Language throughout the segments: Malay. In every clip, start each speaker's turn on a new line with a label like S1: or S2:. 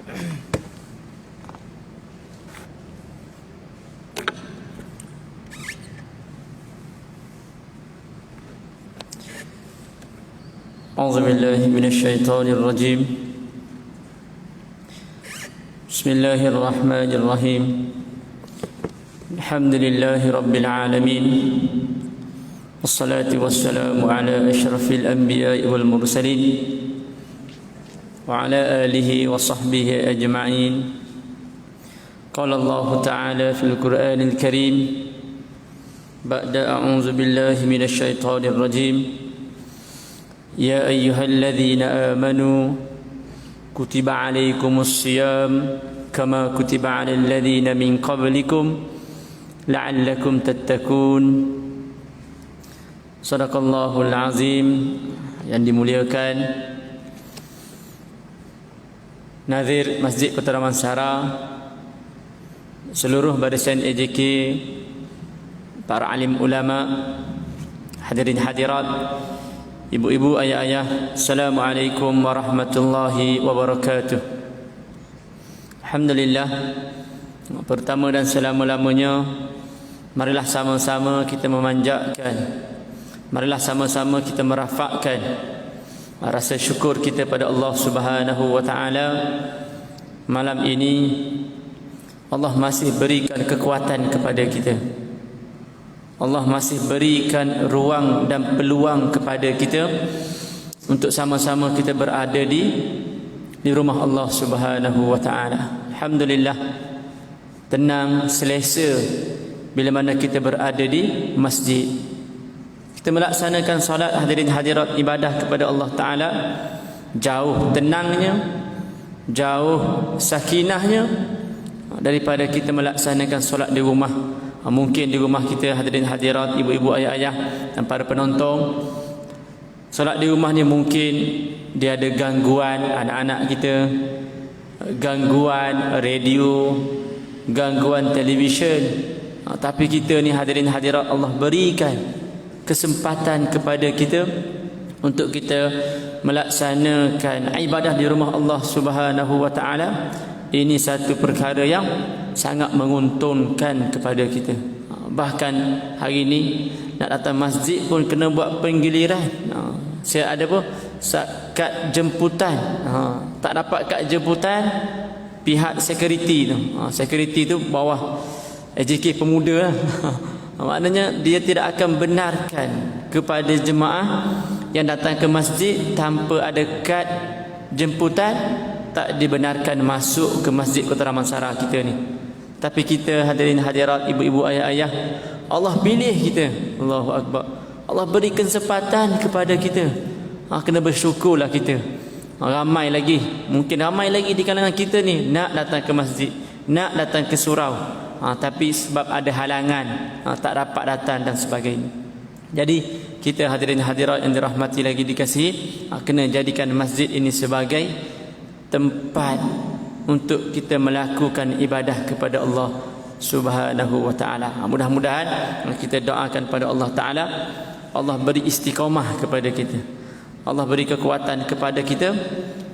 S1: أعوذ بالله من الشيطان الرجيم. بسم الله الرحمن الرحيم. الحمد لله رب العالمين، والصلاة والسلام على أشرف الأنبياء والمرسلين وعلى آله وصحبه أجمعين. قال الله تعالى في القرآن الكريم بعد أعوذ بالله من الشيطان الرجيم: يا أيها الذين آمنوا كتب عليكم الصيام كما كتب على الذين من قبلكم لعلكم تتقون. Sadaqallahul Azim. Yang dimuliakan Nazir Masjid Kota Damansara, seluruh barisan AJK, para alim ulama, hadirin hadirat, ibu-ibu, ayah-ayah, Assalamualaikum warahmatullahi wabarakatuh. Alhamdulillah, pertama dan selama-lamanya, marilah sama-sama kita memanjatkan, marilah sama-sama kita merafakkan rasa syukur kita pada Allah Subhanahu wa taala. Malam ini Allah masih berikan kekuatan kepada kita. Allah masih berikan ruang dan peluang kepada kita untuk sama-sama kita berada di rumah Allah Subhanahu wa taala. Alhamdulillah, tenang, selesa bila mana kita berada di masjid. Kita melaksanakan solat, hadirin hadirat, ibadah kepada Allah taala, jauh tenangnya, jauh sakinahnya daripada kita melaksanakan solat di rumah. Mungkin di rumah kita, hadirin hadirat, ibu-ibu, ayah-ayah dan para penonton, solat di rumah ni mungkin dia ada gangguan anak-anak kita, gangguan radio, gangguan televisyen. Tapi kita ni, hadirin hadirat, Allah berikan kesempatan kepada kita untuk kita melaksanakan ibadah di rumah Allah Subhanahu wa taala. Ini satu perkara yang sangat menguntungkan kepada kita. Bahkan hari ini nak datang masjid pun kena buat penggiliran. Saya ada apa? Kad jemputan. Tak dapat kad jemputan, pihak security tu. Security tu bawah AJK Pemuda lah. Maknanya dia tidak akan benarkan kepada jemaah yang datang ke masjid tanpa ada kad jemputan, tak dibenarkan masuk ke Masjid Kota Damansara kita ni. Tapi kita, hadirin hadirat, ibu-ibu, ayah-ayah, Allah pilih kita. Allahu Akbar. Allah beri kesempatan kepada kita. Kena bersyukurlah kita. Ramai lagi, mungkin ramai lagi di kalangan kita ni nak datang ke masjid, nak datang ke surau, tapi sebab ada halangan, tak dapat datang dan sebagainya. Jadi kita, hadirin hadirat yang dirahmati lagi dikasihi, kena jadikan masjid ini sebagai tempat untuk kita melakukan ibadah kepada Allah Subhanahu wa taala. Mudah-mudahan kita doakan pada Allah taala, Allah beri istiqamah kepada kita, Allah beri kekuatan kepada kita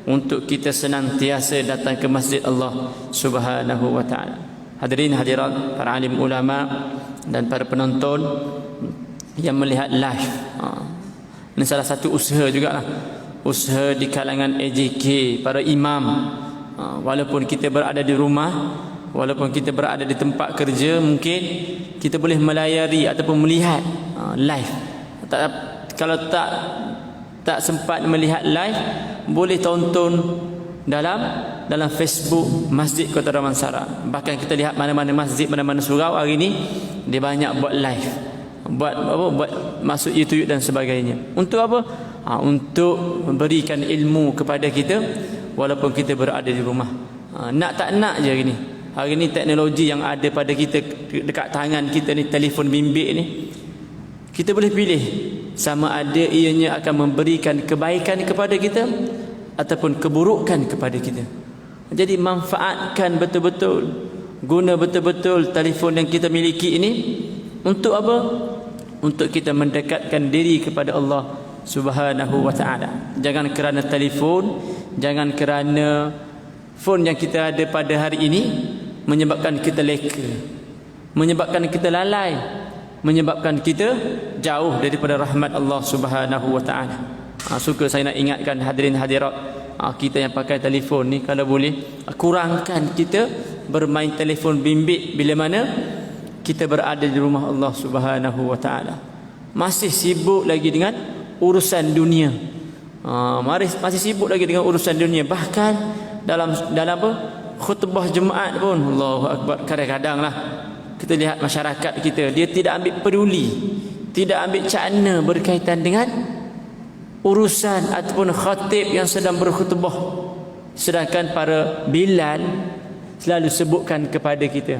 S1: untuk kita senantiasa datang ke masjid Allah Subhanahu wa taala. Hadirin hadirat, para alim ulama dan para penonton yang melihat live, ini salah satu usaha jugalah, usaha di kalangan AJK, para imam. Walaupun kita berada di rumah, walaupun kita berada di tempat kerja, mungkin kita boleh melayari ataupun melihat live. Kalau tak sempat melihat live, boleh tonton dalam Facebook Masjid Kota Damansara. Bahkan kita lihat mana-mana masjid, mana-mana surau hari ni dia banyak buat live, buat masuk YouTube dan sebagainya. Untuk apa? Untuk memberikan ilmu kepada kita walaupun kita berada di rumah. Nak tak nak je hari ni teknologi yang ada pada kita dekat tangan kita ni, telefon bimbit ni, kita boleh pilih sama ada ianya akan memberikan kebaikan kepada kita ataupun keburukan kepada kita. Jadi manfaatkan betul-betul, guna betul-betul telefon yang kita miliki ini. Untuk apa? Untuk kita mendekatkan diri kepada Allah Subhanahu wa ta'ala. Jangan kerana telefon, jangan kerana Phone yang kita ada pada hari ini menyebabkan kita leka, menyebabkan kita lalai, menyebabkan kita jauh daripada rahmat Allah Subhanahu wa taala. Suka saya nak ingatkan hadirin hadirat, kita yang pakai telefon ni, kalau boleh kurangkan kita bermain telefon bimbit bila mana kita berada di rumah Allah Subhanahu wa taala. Masih sibuk lagi dengan urusan dunia. Masih sibuk lagi dengan urusan dunia. Bahkan dalam apa? Khutbah Jumaat pun, Allahu akbar, kadang-kadang lah kita lihat masyarakat kita, dia tidak ambil peduli, tidak ambil cakna berkaitan dengan urusan ataupun khatib yang sedang berkhutbah. Sedangkan para Bilal selalu sebutkan kepada kita,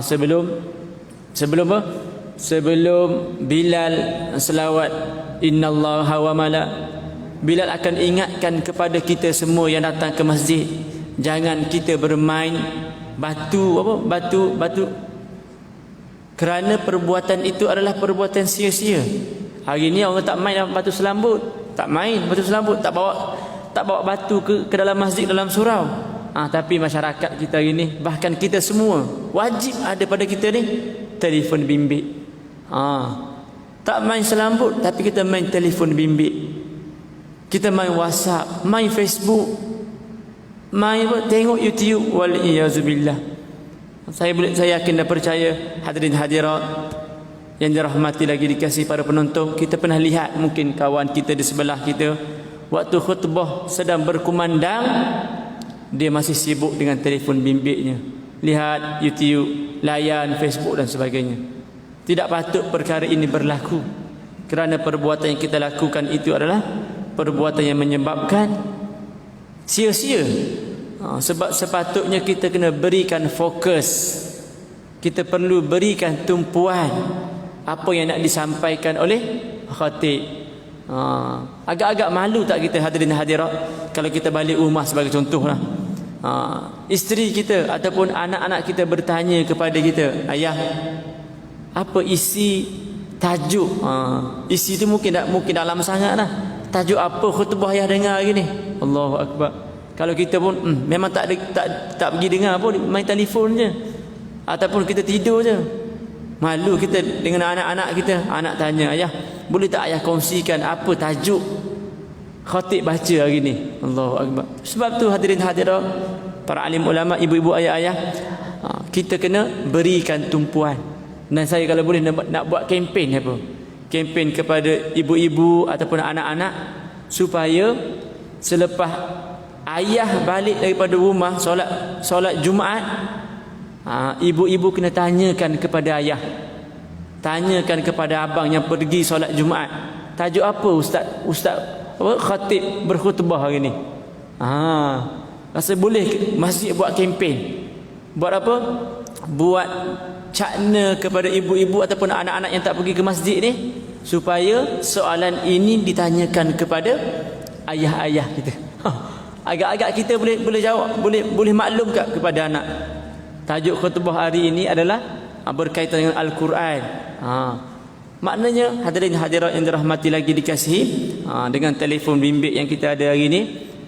S1: sebelum apa? Sebelum Bilal selawat innallaha wa mala, Bilal akan ingatkan kepada kita semua yang datang ke masjid, jangan kita bermain batu kerana perbuatan itu adalah perbuatan sia-sia. Hari ni orang tak main batu selambut, tak bawa batu ke dalam masjid, dalam surau. Tapi masyarakat kita hari ni, bahkan kita semua, wajib ada pada kita ni telefon bimbit. Tak main selambut, tapi kita main telefon bimbit. Kita main WhatsApp, main Facebook, tengok YouTube. Wal iyazubillah. Saya yakin dan percaya hadirin hadirat yang dirahmati lagi dikasihi para penonton, kita pernah lihat mungkin kawan kita di sebelah kita waktu khutbah sedang berkumandang, dia masih sibuk dengan telefon bimbitnya, lihat YouTube, layan Facebook dan sebagainya. Tidak patut perkara ini berlaku, kerana perbuatan yang kita lakukan itu adalah perbuatan yang menyebabkan sia-sia. Sebab sepatutnya kita kena berikan fokus, kita perlu berikan tumpuan apa yang nak disampaikan oleh khatib. Agak-agak malu tak kita hadirin hadirat kalau kita balik rumah, sebagai contohlah, isteri kita ataupun anak-anak kita bertanya kepada kita, ayah, apa isi tajuk? Isi tu mungkin dalam sangat lah. Tajuk apa khutbah ayah dengar hari ni? Allahu akbar. Kalau kita pun memang tak pergi dengar pun, main telefon je ataupun kita tidur je. Malu kita dengan anak-anak kita. Anak tanya, ayah, boleh tak ayah kongsikan apa tajuk khatib baca hari ni? Allahu akbar. Sebab tu hadirin hadirat, para alim ulama, ibu-ibu, ayah-ayah, kita kena berikan tumpuan. Dan saya kalau boleh nak buat kempen apa? Kempen kepada ibu-ibu ataupun anak-anak, supaya selepas ayah balik daripada rumah solat Jumaat, ibu-ibu kena tanyakan kepada ayah, tanyakan kepada abang yang pergi solat Jumaat, tajuk apa ustaz khatib berkhutbah hari ni? Rasa boleh masjid buat kempen. Buat apa? Buat cakna kepada ibu-ibu ataupun anak-anak yang tak pergi ke masjid ni, supaya soalan ini ditanyakan kepada ayah-ayah kita. Agak-agak kita boleh jawab, boleh maklumkan kepada anak. Tajuk khutbah hari ini adalah berkaitan dengan Al-Quran. Maknanya hadirin hadirat yang dirahmati lagi dikasihi, dengan telefon bimbit yang kita ada hari ini,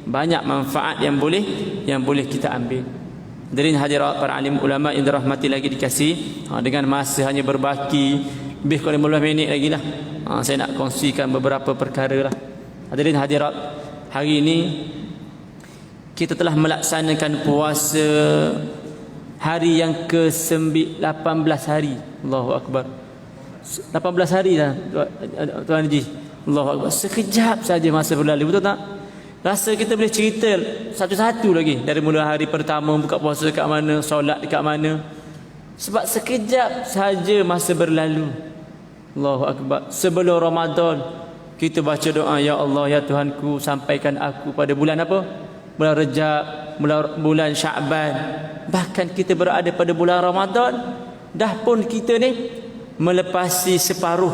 S1: banyak manfaat yang boleh kita ambil. Hadirin hadirat, para alim ulama yang dirahmati lagi dikasihi, dengan masa hanya berbaki lebih kurang 15 minit lagi lah, saya nak kongsikan beberapa perkara lah. Hadirin hadirat, hari ini kita telah melaksanakan puasa hari yang ke-18 hari. Allahu akbar. 18 hari dah Tuan Haji. Allahu akbar. Sekejap saja masa berlalu, betul tak? Rasa kita boleh cerita satu-satu lagi, dari mula hari pertama buka puasa dekat mana, solat dekat mana. Sebab sekejap saja masa berlalu. Allahu akbar. Sebelum Ramadan kita baca doa, ya Allah, ya Tuhanku, sampaikan aku pada bulan apa? Bulan Rejab, bulan Sya'ban. Bahkan kita berada pada bulan Ramadan, dah pun kita ni melepasi separuh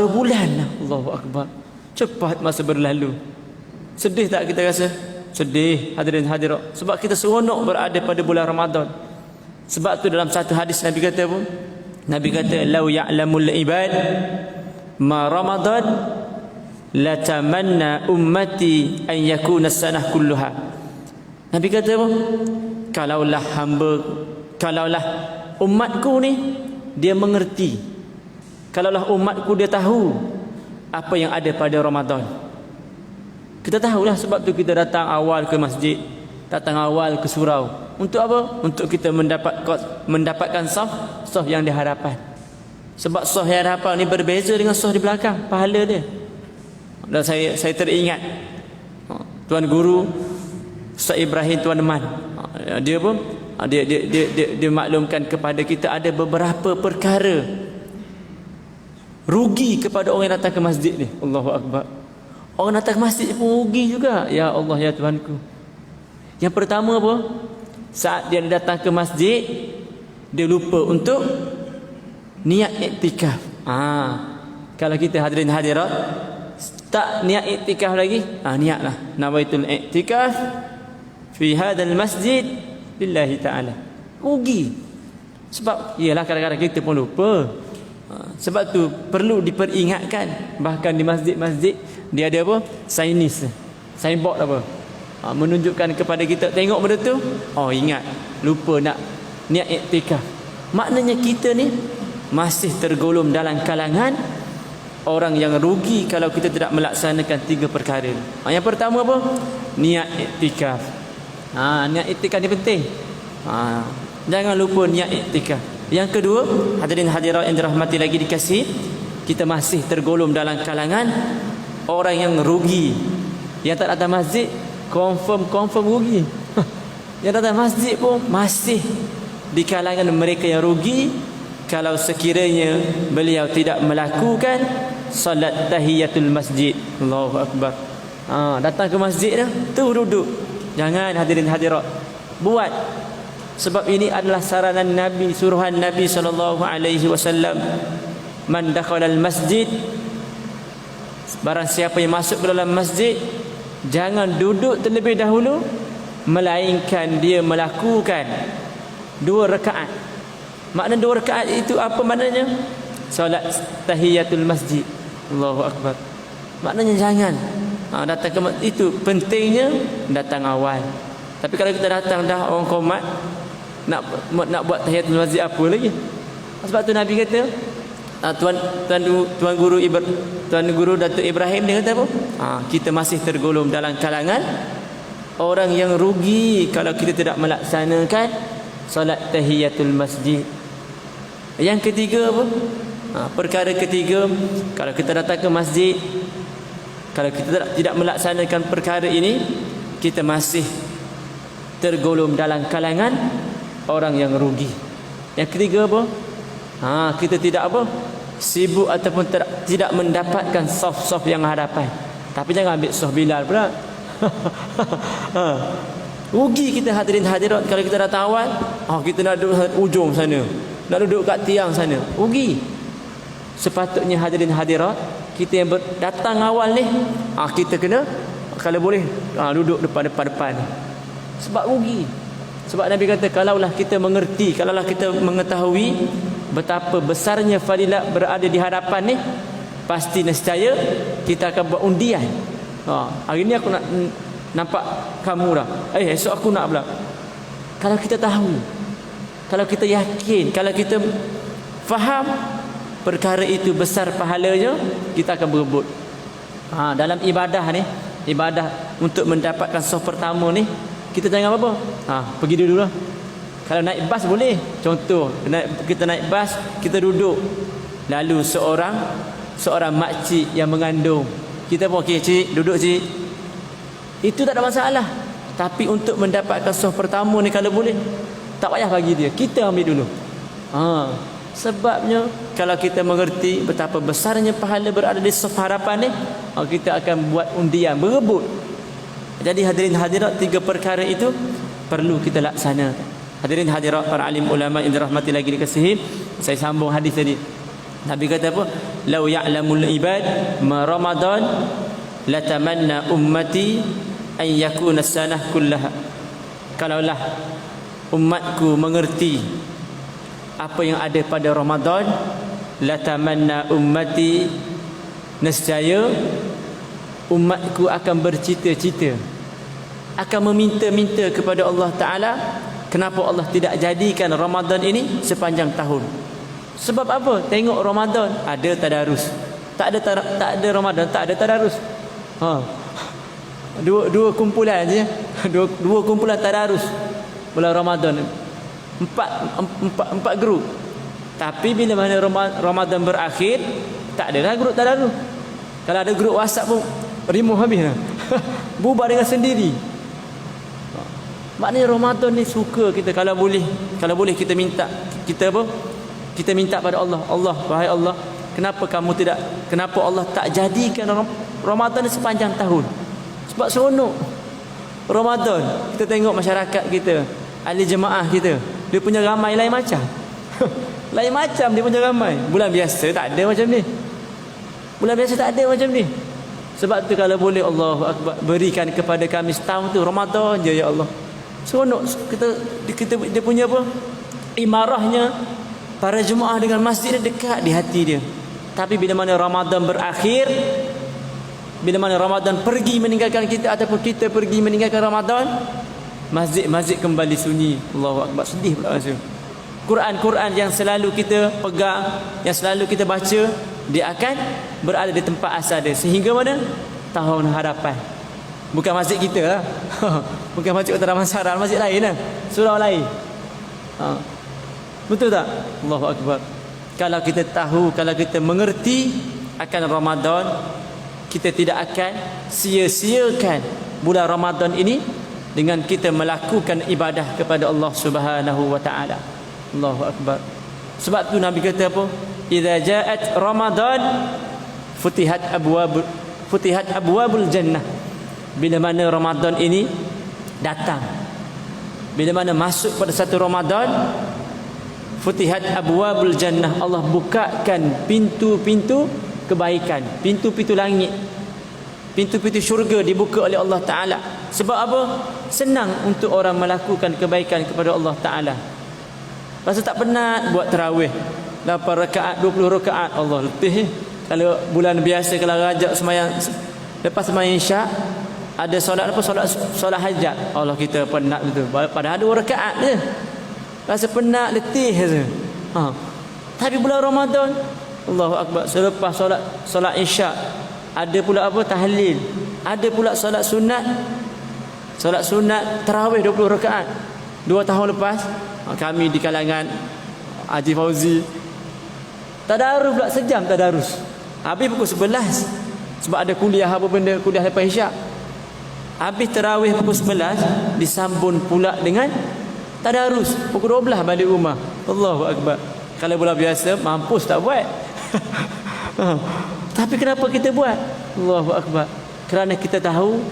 S1: bulan. Allahu akbar. Cepat masa berlalu. Sedih tak kita rasa? Sedih hadirin hadirat. Sebab kita seronok berada pada bulan Ramadan. Sebab tu dalam satu hadis Nabi kata apa? Nabi kata, lau ya'lamul ibad ma Ramadan la tamanna ummati an yakuna sanah kulluha. Nabi kata apa? Kalaulah umatku ni dia mengerti, kalaulah umatku dia tahu apa yang ada pada Ramadan. Kita tahulah, sebab tu kita datang awal ke masjid, datang awal ke surau. Untuk apa? Untuk kita mendapatkan saf yang di hadapan. Sebab saf yang di hadapan ni berbeza dengan saf di belakang, pahala dia. Dan saya teringat tuan guru Ustaz Ibrahim Tuan Man, dia pun dia maklumkan kepada kita ada beberapa perkara rugi kepada orang yang datang ke masjid ni. Allahu Akbar. Orang datang ke masjid pun rugi juga. Ya Allah, ya Tuhanku. Yang pertama apa? Saat dia datang ke masjid, dia lupa untuk niat iktikaf. Kalau kita hadirin hadirat tak niat iktikaf lagi, niatlah nawaitul iktikaf fi hadzal masjid lillahi taala. Rugi. Sebab iyalah kadang-kadang kita pun lupa. Sebab tu perlu diperingatkan. Bahkan di masjid-masjid dia ada apa? Signboard apa? Menunjukkan kepada kita, tengok benda tu, ingat, lupa nak niat iktikaf. Maknanya kita ni masih tergolong dalam kalangan orang yang rugi kalau kita tidak melaksanakan 3 perkara. Yang pertama apa? Niat iktikaf. Niat iktikaf ni penting. Jangan lupa niat iktikaf. Yang kedua, hadirin hadirat yang dirahmati lagi dikasih, kita masih tergolong dalam kalangan orang yang rugi. Yang tak datang masjid confirm rugi. Yang datang masjid pun masih di kalangan mereka yang rugi kalau sekiranya beliau tidak melakukan salat tahiyatul masjid. Allahu Akbar. Datang ke masjid dah, tu duduk. Jangan hadirin hadirat buat. Sebab ini adalah saranan Nabi, suruhan Nabi SAW. Man dakhalal masjid, barang siapa yang masuk ke dalam masjid, jangan duduk terlebih dahulu, melainkan dia melakukan 2 rakaat. Makna 2 rakaat itu apa maknanya? Solat tahiyatul masjid. Allahu Akbar. Maknanya jangan datang ke itu, pentingnya datang awal. Tapi kalau kita datang dah orang komat, nak buat tahiyatul masjid apa lagi? Sebab tu Nabi kata, Tuan Guru Datuk Ibrahim dia kata apa? Kita masih tergolong dalam kalangan orang yang rugi kalau kita tidak melaksanakan solat tahiyatul masjid. Yang ketiga apa? Perkara ketiga, kalau kita datang ke masjid, kalau kita tidak melaksanakan perkara ini, kita masih tergolong dalam kalangan orang yang rugi. Yang ketiga apa? Kita tidak apa? Sibuk ataupun tidak mendapatkan saf yang hadapan. Tapi jangan ambil saf Bilal pula. Rugi kita hadirin hadirat kalau kita datang awal. Kita nak duduk ujung sana, nak duduk kat tiang sana. Rugi. Sepatutnya hadirin hadirat, kita yang datang awal ni, kita kena kalau boleh duduk depan. Sebab rugi. Sebab Nabi kata, kalaulah kita mengerti, kalaulah kita mengetahui betapa besarnya fadilat berada di hadapan ni, pasti nescaya kita akan buat undian. Hari ni aku nak nampak kamu dah, esok aku nak pula. Kalau kita tahu, kalau kita yakin, kalau kita faham perkara itu besar pahalanya, kita akan berebut. Dalam ibadah ni, ibadah untuk mendapatkan saf pertama ni, kita jangan apa? Pergi dulu lah. Kalau naik bas boleh. Contoh, kita naik bas, kita duduk. Lalu seorang makcik yang mengandung, kita pun okey, cik, duduk cik. Itu tak ada masalah. Tapi untuk mendapatkan saf pertama ni kalau boleh, tak payah bagi dia, kita ambil dulu. Sebabnya kalau kita mengerti betapa besarnya pahala berada di saf harapan ni, kita akan buat undian, berebut. Jadi hadirin hadirat, 3 perkara itu perlu kita laksanakan. Hadirin hadirat para alim ulama yang dirahmati lagi dikasihi, saya sambung hadis tadi. Nabi kata apa? Lau ya'lamul ibad ma Ramadan latamanna ummati an yakuna sanah kullaha. Kalaulah umatku mengerti apa yang ada pada Ramadan, latamanna ummati, nescaya umatku akan bercita-cita akan meminta-minta kepada Allah Ta'ala, kenapa Allah tidak jadikan Ramadan ini sepanjang tahun. Sebab apa? Tengok Ramadan ada tadarus, tak ada Ramadan tak ada tadarus. Dua kumpulan je. Dua kumpulan tadarus bulan Ramadan. Empat grup. Tapi bila mana Ramadan berakhir, tak ada dah grup tadarus. Kalau ada grup WhatsApp pun remove habis dah. Bubar dengan sendiri. Maknanya Ramadan ni suka kita. Kalau boleh kita minta, kita minta pada Allah, wahai Allah, kenapa Allah tak jadikan Ramadan ni sepanjang tahun? Sebab seronok Ramadan. Kita tengok masyarakat kita, ahli jemaah kita, dia punya ramai lain macam. Lain macam dia punya ramai. Bulan biasa tak ada macam ni. Sebab tu kalau boleh, Allahu Akbar, berikan kepada kami setahun tu Ramadan je ya Allah. Seronok kita dia punya apa? Imarahnya para jemaah dengan masjid dekat di hati dia. Tapi bila mana Ramadan berakhir, bila mana Ramadan pergi meninggalkan kita ataupun kita pergi meninggalkan Ramadan, masjid kembali sunyi. Allahu Akbar, sedih pula rasa. Quran yang selalu kita pegang, yang selalu kita baca, dia akan berada di tempat asal dia sehingga mana? Tahun hadapan. Bukan masjid kita lah. Bukan masjid Kota Damansara, masjid lain lah, surau lain. Betul tak? Allahu Akbar. Kalau kita tahu, kalau kita mengerti akan Ramadan, kita tidak akan sia-siakan bulan Ramadan ini dengan kita melakukan ibadah kepada Allah Subhanahu wa taala. Allahu Akbar. Sebab tu Nabi kata apa? Idza ja'at Ramadan futihat abwabul jannah. Bila mana Ramadan ini datang, bila mana masuk pada satu Ramadan, futihat abwabul jannah, Allah bukakan pintu-pintu kebaikan, pintu-pintu langit, pintu-pintu syurga dibuka oleh Allah Ta'ala. Sebab apa? Senang untuk orang melakukan kebaikan kepada Allah Ta'ala. Rasa tak penat buat tarawih 8 rakaat, 20 rakaat. Allah letih. Kalau bulan biasa, kalau Rajab semayang, lepas semayang Isyak ada solat apa? Solat hajat. Allah, kita penat betul. Padahal 2 rakaat je. Rasa penat, letih je. Tapi bulan Ramadan, Allahu Akbar, selepas solat Isyak ada pula apa? Tahlil. Ada pula solat sunat. Solat sunat tarawih 20 rakaat. 2 tahun lepas kami di kalangan Haji Fauzi tadarus pula, sejam tadarus. Habis pukul 11 sebab ada kuliah apa benda, kuliah lepas Isyak. Habis tarawih pukul 11 disambung pula dengan tadarus pukul 12 balik rumah. Allahu Akbar. Kalau bulan biasa mampus tak buat. Tapi kenapa kita buat? Allahu Akbar. Kerana kita tahu,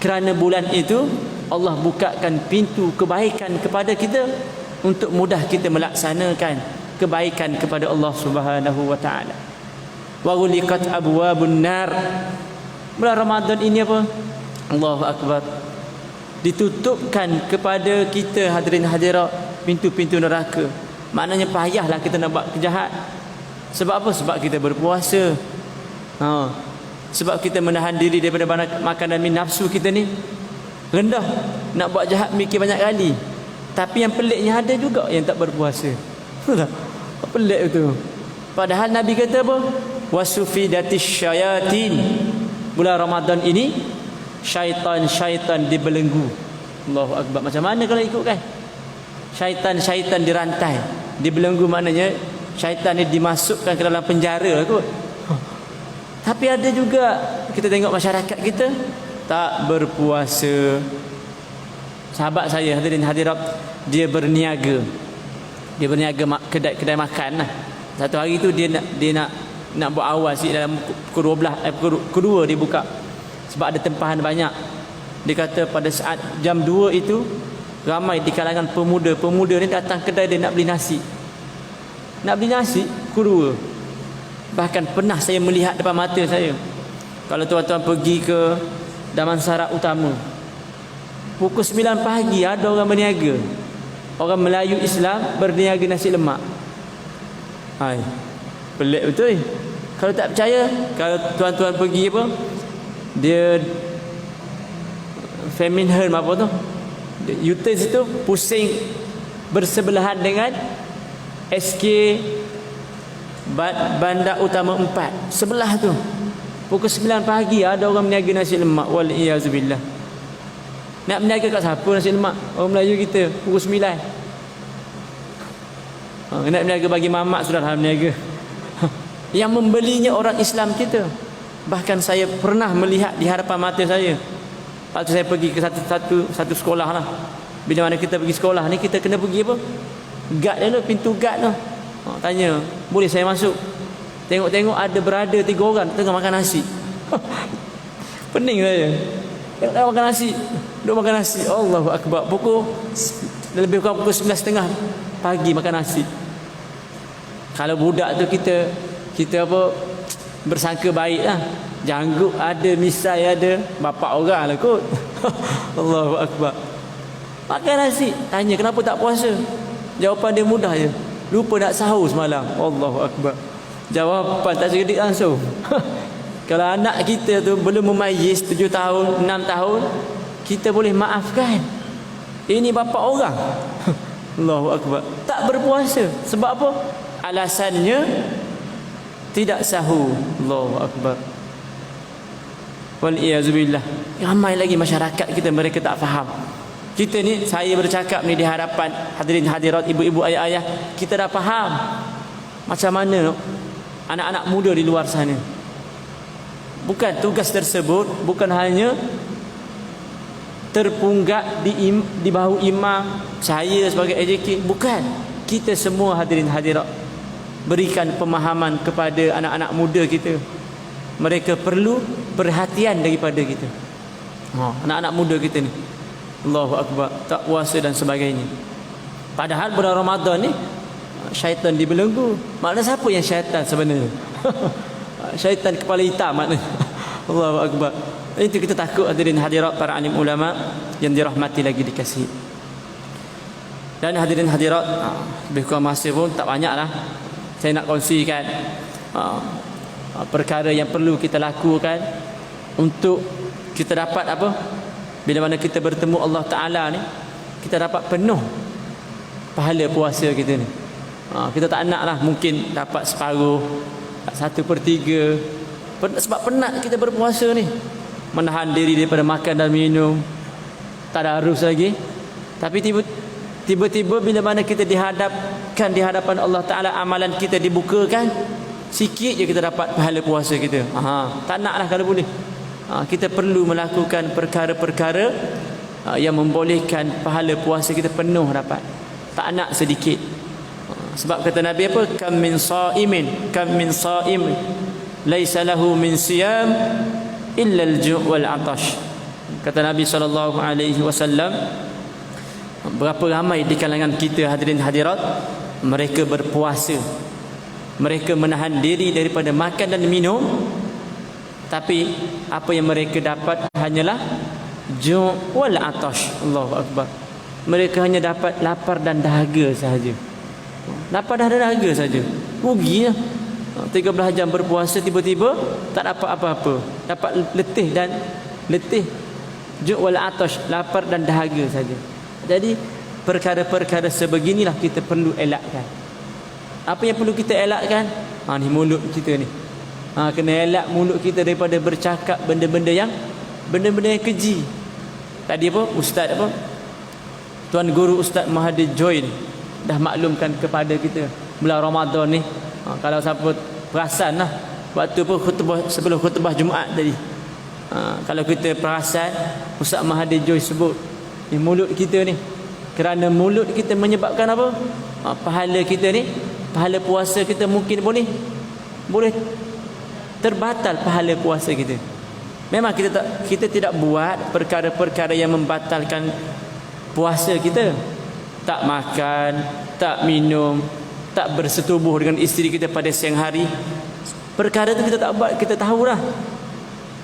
S1: kerana bulan itu Allah bukakan pintu kebaikan kepada kita untuk mudah kita melaksanakan kebaikan kepada Allah Subhanahu wa taala. Wa ghuliqat abwabun nar. Bulan Ramadan ini apa? Allahu Akbar. Ditutupkan kepada kita hadirin hadirat pintu-pintu neraka. Maknanya payahlah kita nak buat kejahat. Sebab apa? Sebab kita berpuasa. Sebab kita menahan diri daripada makan dan minum. Nafsu kita ni rendah, nak buat jahat mikir banyak kali. Tapi yang peliknya ada juga yang tak berpuasa. Pelik itu. Padahal Nabi kata apa? Wasufidatis syayatin. Bulan Ramadan ini syaitan-syaitan dibelenggu. Allahu Akbar. Macam mana kalau ikutkan? Syaitan-syaitan dirantai, dibelenggu, maknanya syaitan ni dimasukkan ke dalam penjara kot. Tapi ada juga kita tengok masyarakat kita tak berpuasa. Sahabat saya hadirin hadirat, dia berniaga kedai makan lah. Satu hari tu dia nak buat awal sikit, dalam pukul 12 pukul 2 dia buka. Sebab ada tempahan banyak. Dia kata pada saat jam 2 itu ramai di kalangan pemuda ni datang kedai dia nak beli nasi. Pukul 2. Bahkan pernah saya melihat depan mata saya. Kalau tuan-tuan pergi ke Damansara Utama, pukul 9 pagi ada orang berniaga. Orang Melayu Islam berniaga nasi lemak. Pelik betul. Kalau tak percaya, kalau tuan-tuan pergi apa, dia Feminhurst apa tu, uterus itu pusing bersebelahan dengan SK Bandar Utama 4 sebelah tu. Pukul 9 pagi ada orang meniaga nasi lemak, wal iazubillah. Nak meniaga kat siapa nasi lemak? Orang Melayu kita pukul 9. Nak meniaga bagi mamak sudah meniaga. Yang membelinya orang Islam kita. Bahkan saya pernah melihat di hadapan mata saya. Waktu saya pergi ke satu sekolah lah. Bila mana kita pergi sekolah ni, kita kena pergi apa? Guard dia tu, pintu guard tu. Tanya, boleh saya masuk? Tengok-tengok ada berada 3 orang tengah makan nasi. Pening saya. Tengok makan nasi. Duk makan nasi. Allahu Akbar. Lebih kurang pukul 11.30 pagi makan nasi. Kalau budak tu kita apa, bersangka baik lah. Janggut ada, misai ada, bapak orang lah kot. Allahu Akbar. Makan nasi. Tanya kenapa tak puasa? Jawapan dia mudah je. Lupa nak sahur semalam. Allahu Akbar. Jawapan tak cerdik langsung. Kalau anak kita tu belum memayis 7 tahun, 6 tahun, kita boleh maafkan. Ini bapa orang. Allahu Akbar. Tak berpuasa. Sebab apa? Alasannya tidak sahur. Allahu Akbar. Wal iazubillah. Ramai lagi masyarakat kita, mereka tak faham. Kita ni, saya bercakap ni di hadapan hadirin hadirat, ibu-ibu, ayah-ayah, kita dah faham macam mana anak-anak muda di luar sana. Bukan tugas tersebut bukan hanya terpunggak di bahu imam, saya sebagai AJK. Bukan. Kita semua hadirin hadirat berikan pemahaman kepada anak-anak muda kita. Mereka perlu perhatian daripada kita. Anak-anak muda kita ni, Allahu Akbar, tak puasa dan sebagainya. Padahal bulan Ramadan ni syaitan dibelenggu. Makna siapa yang syaitan sebenarnya? Syaitan kepala hitam makna. Allahu Akbar. Itu kita takut hadirin hadirat para alim ulama yang dirahmati lagi dikasihi. Dan hadirin hadirat, lebih kurang masa pun tak banyak lah. Saya nak kongsikan perkara yang perlu kita lakukan untuk kita dapat apa? Bila mana kita bertemu Allah Ta'ala ni, kita dapat penuh pahala puasa kita ni. Kita tak nak lah mungkin dapat separuh, 1/3. Sebab penat kita berpuasa ni, menahan diri daripada makan dan minum, tadarus lagi. Tapi tiba-tiba bila mana kita dihadapkan di hadapan Allah Ta'ala, amalan kita dibukakan, sikit je kita dapat pahala puasa kita. Tak nak lah kalau boleh. Kita perlu melakukan perkara-perkara yang membolehkan pahala puasa kita penuh dapat. Tak nak sedikit. Sebab kata Nabi apa? Kam min sa'im laisa lahu min siyam illa al-ju' wal 'atash. Kata Nabi SAW, berapa ramai di kalangan kita hadirin hadirat, mereka berpuasa, mereka menahan diri daripada makan dan minum, tapi apa yang mereka dapat hanyalah ju' wal 'atash. Allahu Akbar. Mereka hanya dapat lapar dan dahaga sahaja. Lapar dan dahaga saja. Rugi lah. 13 jam berpuasa, tiba-tiba tak dapat apa-apa. Dapat letih ju' wal 'atash, lapar dan dahaga saja. Jadi perkara-perkara sebeginilah kita perlu elakkan. Apa yang perlu kita elakkan? Ni mulut kita ni. Kena elak mulut kita daripada bercakap benda-benda yang keji. Tadi apa? Ustaz apa? Tuan Guru Ustaz Mahathir Join dah maklumkan kepada kita bulan Ramadan ni. Kalau siapa perasan lah, waktu apa khutbah, sebelum khutbah Jumaat tadi, kalau kita perasan, Ustaz Mahathir Join sebut mulut kita ni, kerana mulut kita menyebabkan apa? Pahala kita ni, pahala puasa kita mungkin boleh terbatal pahala puasa kita. Memang kita tidak buat perkara-perkara yang membatalkan puasa kita. Tak makan, tak minum, tak bersetubuh dengan isteri kita pada siang hari. Perkara itu kita tak buat, kita tahulah.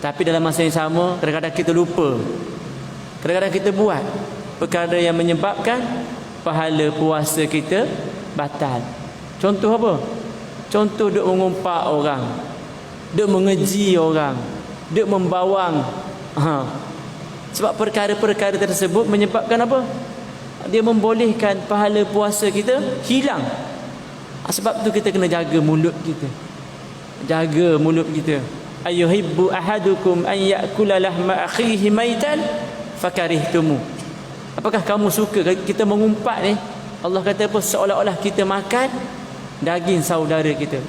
S1: Tapi dalam masa yang sama, kadang-kadang kita lupa. Kadang-kadang kita buat perkara yang menyebabkan pahala puasa kita batal. Contoh apa? Contoh duk mengumpat orang, duk mengeji orang, duk membawang. Sebab perkara-perkara tersebut menyebabkan apa? Dia membolehkan pahala puasa kita hilang. Sebab tu kita kena jaga mulut kita. Jaga mulut kita. Ayuhibbu ahadukum an ya'kula lahma akhihi maitan fakarihtumu. Apakah kamu suka kita mengumpat ni? Allah kata apa? Seolah-olah kita makan daging saudara kita.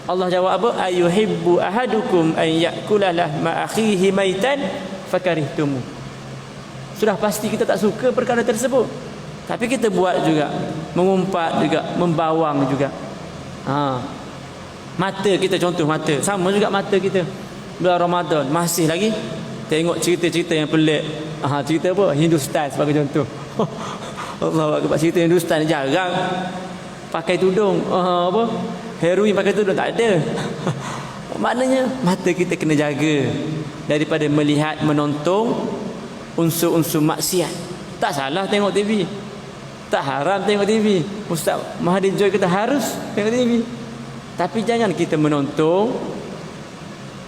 S1: Allah jawab apa? Ayuhibbu ahadukum an ya'kula lahma akhihi maitan fakarihtumu. Sudah pasti kita tak suka perkara tersebut, tapi kita buat juga, mengumpat juga, membawang juga. Mata kita, contoh mata, sama juga mata kita. Bulan Ramadan masih lagi tengok cerita-cerita yang pelik. Cerita apa? Hindustan sebagai contoh. Allah Akbar, cerita Hindustan jarang pakai tudung. Apa? Heroin pakai tudung tak ada. Maknanya mata kita kena jaga daripada melihat, menonton unsur-unsur maksiat. Tak salah tengok TV, tak haram tengok TV. Ustaz Mahathir Joy kata harus tengok TV, tapi jangan kita menonton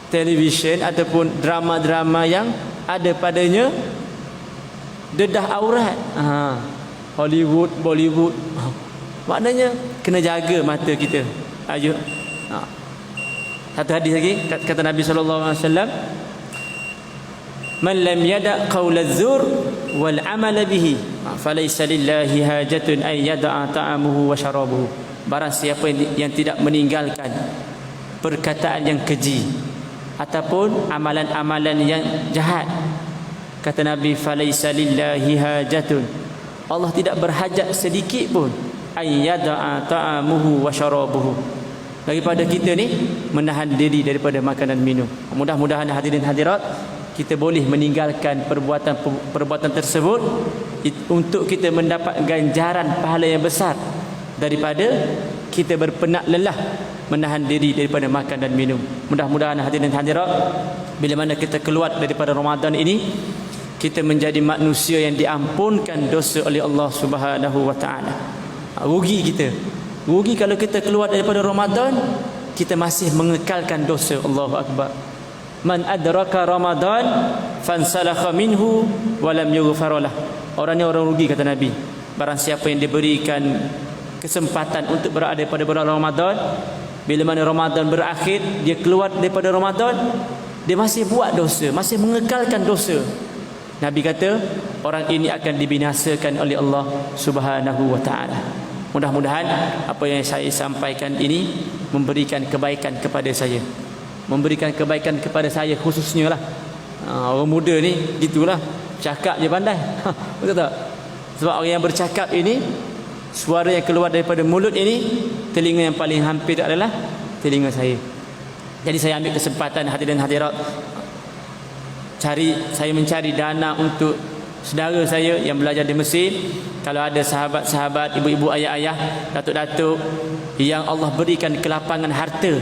S1: televisyen ataupun drama-drama yang ada padanya dedah aurat. Hollywood, Bollywood. Maknanya kena jaga mata kita. Ayo. Satu hadis lagi kata Nabi SAW, man lam yada' qaula az-zur wal 'amala bihi falaysa lillahi hajatun ay yada'a ta'amuhu wa syarabuhu. Barang siapa yang tidak meninggalkan perkataan yang keji ataupun amalan-amalan yang jahat, kata Nabi, falaysa lillahi hajatun, Allah tidak berhajat sedikit pun ay yada'a ta'amuhu wa syarabuhu, daripada kita ni menahan diri daripada makan dan minum. Mudah-mudahan hadirin hadirat kita boleh meninggalkan perbuatan tersebut untuk kita mendapat ganjaran pahala yang besar daripada kita berpenat lelah menahan diri daripada makan dan minum. Mudah-mudahan hadirin hadirat bila mana kita keluar daripada Ramadan ini, kita menjadi manusia yang diampunkan dosa oleh Allah Subhanahu wa taala. Rugi kita. Rugi kalau kita keluar daripada Ramadan kita masih mengekalkan dosa. Allahu Akbar. Man adraka Ramadan fansalakha minhu wa lam yughfar lah. Orang ni orang rugi kata Nabi. Barang siapa yang diberikan kesempatan untuk berada pada bulan Ramadan, bila mana Ramadan berakhir, dia keluar daripada Ramadan, dia masih buat dosa, masih mengekalkan dosa. Nabi kata orang ini akan dibinasakan oleh Allah Subhanahu wa taala. Mudah-mudahan apa yang saya sampaikan ini memberikan kebaikan kepada saya, memberikan kebaikan kepada saya khususnya lah. Orang muda ni gitulah, cakap je pandai. Betul tak? Sebab orang yang bercakap ini, suara yang keluar daripada mulut ini, telinga yang paling hampir adalah telinga saya. Jadi saya ambil kesempatan hadirin hadirat, saya mencari dana untuk saudara saya yang belajar di Mesir. Kalau ada sahabat-sahabat, ibu-ibu, ayah-ayah, datuk-datuk yang Allah berikan kelapangan harta,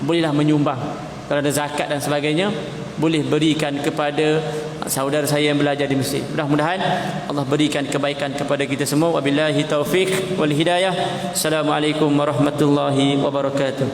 S1: bolehlah menyumbang. Kalau ada zakat dan sebagainya, boleh berikan kepada saudara saya yang belajar di Mesir. Mudah-mudahan Allah berikan kebaikan kepada kita semua. Wabillahi taufiq wal hidayah. Assalamualaikum warahmatullahi wabarakatuh.